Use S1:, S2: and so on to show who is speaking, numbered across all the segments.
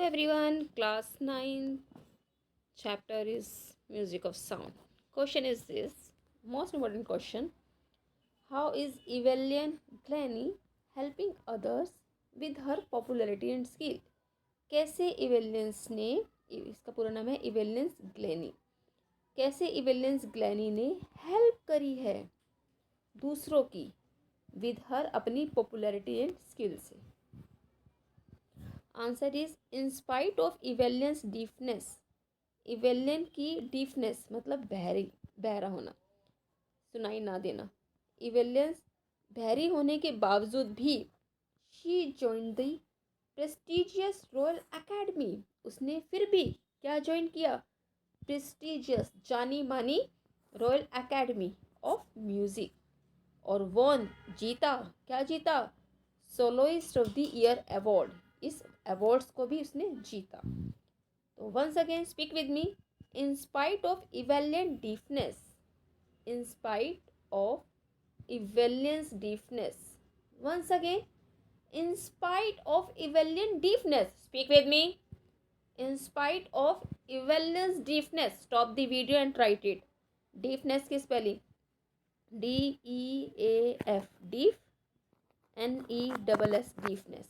S1: everyone, class 9 chapter is music of sound. Question is this, most important question. How is Evelyn Glennie helping others with her popularity and skill? कैसे इवेलियंस ने, इसका पूरा नाम है इवेलियंस Glenny, कैसे इवेलियंस Glenny ने help करी है दूसरों की विद हर अपनी पॉपुलैरिटी एंड स्किल से? Answer is in spite of Evelyn's deafness. Evelyn की डीफनेस मतलब बहरा होना, सुनाई ना देना। इवेलियंस बहरी होने के बावजूद भी she join the prestigious royal academy, उसने फिर भी क्या ज्वाइन किया? प्रेस्टिजियस जानी मानी रॉयल एकेडमी ऑफ म्यूजिक, और वॉन जीता, क्या जीता? Soloist of the year award, इस अवार्ड्स को भी उसने जीता। तो once again speak with me, in spite of Evelyn deafness, in spite of Evelyn's deafness. Once again, in spite of Evelyn's deafness. Speak with me. In spite of Evelyn's deafness. Stop the video and write it. Deafness की spelling DEAF, deaf, NESS, deafness.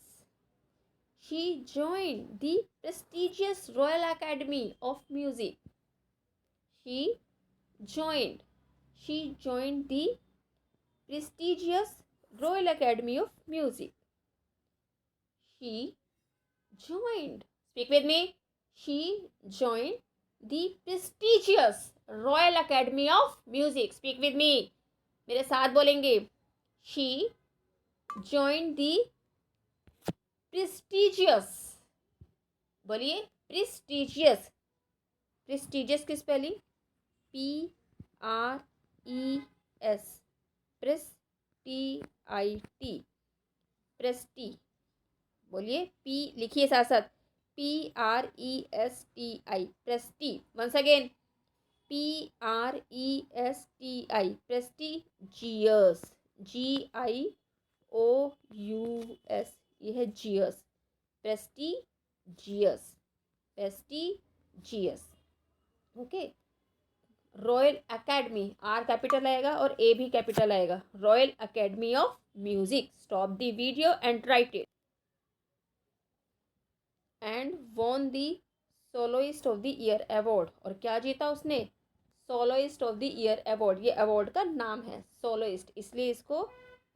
S1: She joined the prestigious Royal Academy of Music. She joined the prestigious Royal Academy of Music. She joined, speak with me, she joined the prestigious Royal Academy of Music. Speak with me, मेरे साथ बोलेंगे। She joined the prestigious, बोलिए prestigious, prestigious की spelling PRES, प्रेस्टीआईटी, प्रेस्टी, बोलिए P लिखिए साथ साथ, PRESTI, प्रेस्टी। Once again PRESTI, prestigious, GIOUS, ये है जियस, prestigious, prestigious. Okay, royal academy, R capital आएगा और ए भी कैपिटल आएगा, royal academy of music. Stop the video and write it. And won the soloist of the year award, और क्या जीता उसने? Soloist of the year award, ये award का नाम है सोलोइस्ट, इसलिए इसको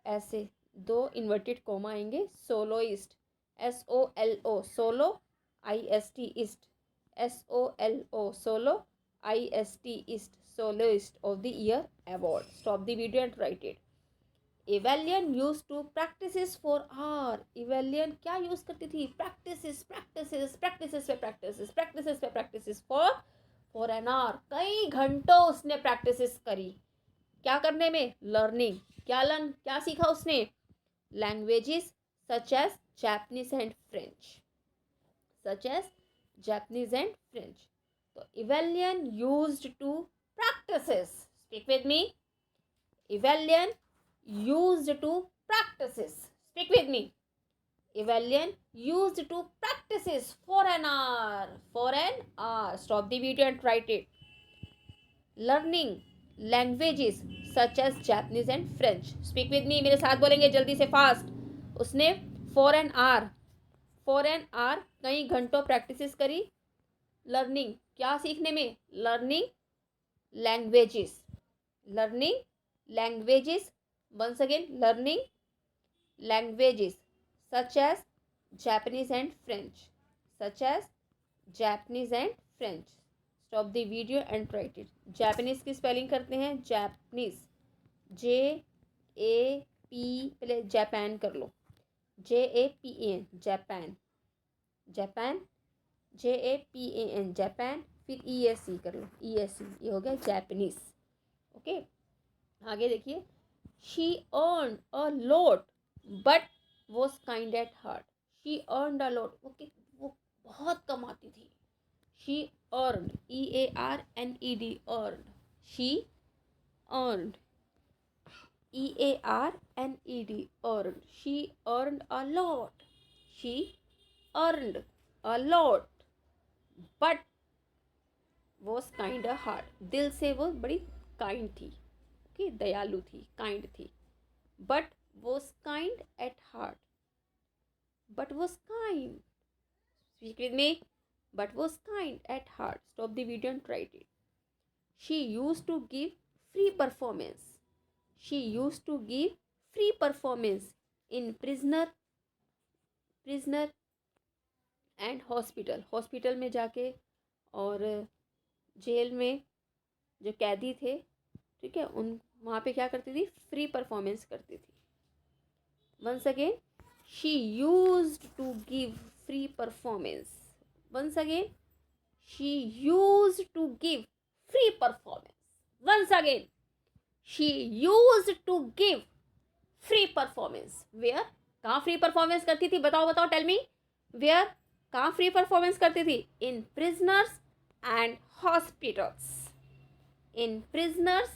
S1: ऐसे दो इन्वर्टेड कोमा आएंगे, soloist, SOLO, solo, IST east, SOLO, solo, IST east, soloist of the year award. Stop the video and write it. Evelyn used to practices for hour. Evelyn क्या use करती थी? practices पे practices for an hour, कई घंटों उसने practices करी। क्या करने में? learning, क्या सीखा उसने? languages such as Japanese and French, तो Evelyn used to practices, speak with me, Evelyn used to practices, speak with me, Evelyn used to practices for an hour, stop the video and write it. Learning languages such as Japanese and French, speak with me, मेरे साथ बोलेंगे जल्दी से fast. उसने for an hour कई घंटों practices करी। Learning, क्या सीखने में? Learning languages, once again learning languages such as Japanese and French, stop the video and write it. Japanese की स्पेलिंग करते हैं, जापानीज, JAP, पहले जापान कर लो, JAPAN, जापान, JAPAN, जापान, फिर ESE कर लो, ESE, ये हो गया जापानीज। ओके, आगे देखिए। She earn a lot but was kind at heart. She earn a lot, वो बहुत कमाती थी। She earn, EARNED, earn, she earn, EARNED, earn, she earn a lot, she earned a lot but was kind heart, दिल से वो बड़ी kind थी, okay, दयालु थी, काइंड थी, but was kind at heart, but was kind. Speak with me. But was kind at heart. Stop the video and write it. She used to give free performance. She used to give free performance in prisoner and hospital, hospital में जाके और jail में जो कैदी थे, ठीक है, उन वहाँ पे क्या करती थी, फ्री परफॉर्मेंस करती थी. Once again, she used to give free performance. Once again, she used to give free performance. Once again, she used to give free performance. Where? कहाँ free performance करती थी, बताओ बताओ, tell me. Where? कहाँ free performance करती थी? In prisoners and hospitals. In prisoners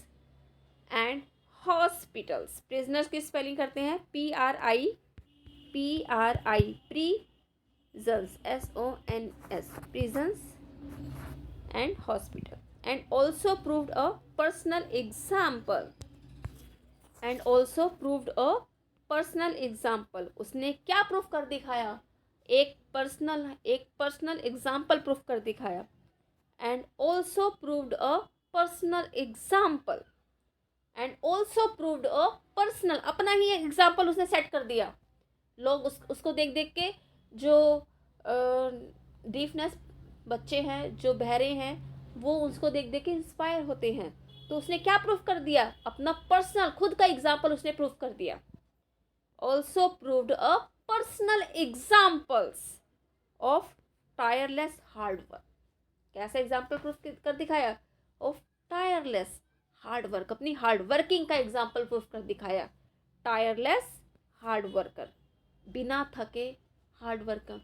S1: and hospitals. prisoners की spelling करते हैं PRI, prisons, SONS, prisons and hospital. And also proved a personal example. And also proved a personal example. उसने क्या proof कर दिखाया? एक पर्सनल एग्जाम्पल प्रूफ कर दिखाया. And also proved a personal example. And also proved a personal, अपना ही example उसने set कर दिया. लोग उसको देख देख के, जो डीफनेस बच्चे हैं, जो बहरे हैं, वो उसको देख देख के इंस्पायर होते हैं. तो उसने क्या प्रूफ कर दिया? अपना पर्सनल, खुद का एग्जाम्पल उसने प्रूफ कर दिया. Also proved a personal examples of tireless hard work. कैसा एग्जाम्पल प्रूफ कर दिखाया? ऑफ टायरलेस हार्ड वर्क, अपनी हार्ड वर्किंग का एग्जाम्पल प्रूफ कर दिखाया. टायरलेस हार्ड वर्कर, बिना थके हार्ड वर्कर,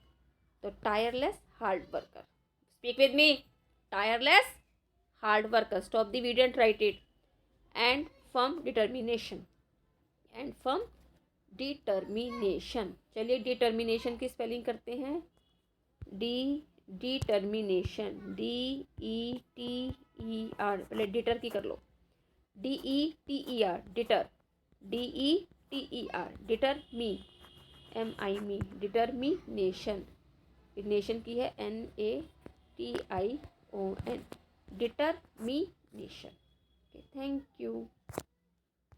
S1: तो tireless hard worker. Speak with me. Tireless hard worker. Stop the video and write it. And firm determination. And firm determination. चलिए determination की spelling करते हैं. Determination, DETER. पहले डिटर की कर लो. DETER, deter. DETER, डिटर मी, MI, determination. Nation की है NATION. Determination. Thank you.